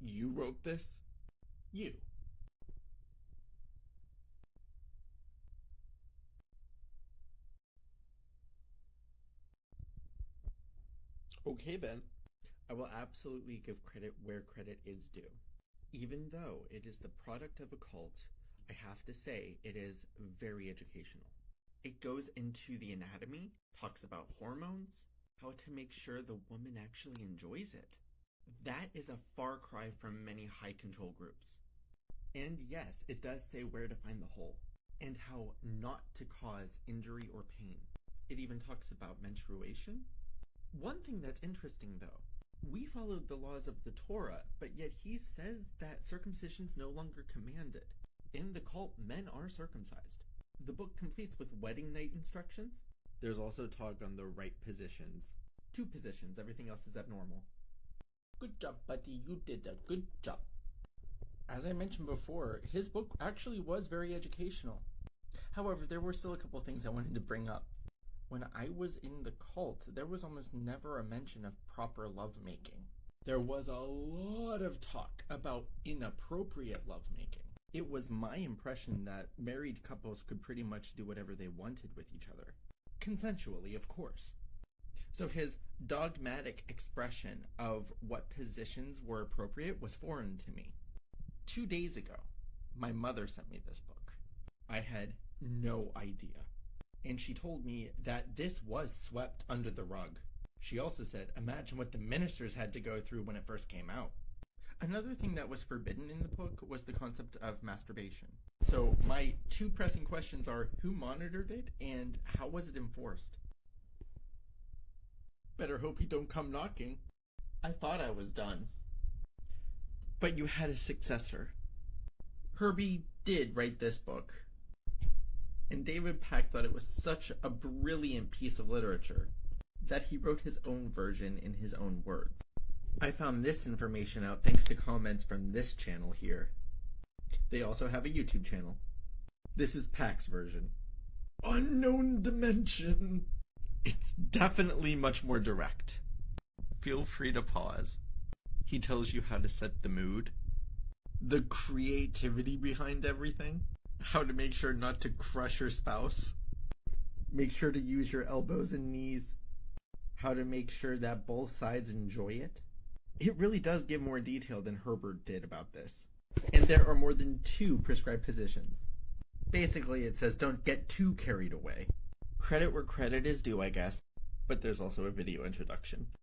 You wrote this? You. Okay then. I will absolutely give credit where credit is due. Even though it is the product of a cult, I have to say it is very educational. It goes into the anatomy, talks about hormones, how to make sure the woman actually enjoys it. That is a far cry from many high control groups. And yes, it does say where to find the hole, and how not to cause injury or pain. It even talks about menstruation. One thing that's interesting though, we followed the laws of the Torah, but yet he says that circumcision's no longer commanded. In the cult, men are circumcised. The book completes with wedding night instructions. There's also talk on the right positions. 2 positions, everything else is abnormal. Good job, buddy, you did a good job. As I mentioned before, his book actually was very educational. However, there were still a couple things I wanted to bring up. When I was in the cult, there was almost never a mention of proper lovemaking. There was a lot of talk about inappropriate lovemaking. It was my impression that married couples could pretty much do whatever they wanted with each other. Consensually, of course. So his dogmatic expression of what positions were appropriate was foreign to me. 2 days ago, my mother sent me this book. I had no idea. And she told me that this was swept under the rug. She also said, imagine what the ministers had to go through when it first came out. Another thing that was forbidden in the book was the concept of masturbation. So my 2 pressing questions are, who monitored it and how was it enforced? Better hope he don't come knocking. I thought I was done. But you had a successor. Herbie did write this book. And David Pack thought it was such a brilliant piece of literature that he wrote his own version in his own words. I found this information out thanks to comments from this channel here. They also have a YouTube channel. This is Pack's version. Unknown dimension. It's definitely much more direct. Feel free to pause. He tells you how to set the mood, the creativity behind everything, how to make sure not to crush your spouse, make sure to use your elbows and knees, how to make sure that both sides enjoy it. It really does give more detail than Herbert did about this. And there are more than 2 prescribed positions. Basically, it says don't get too carried away. Credit where credit is due, I guess. But there's also a video introduction.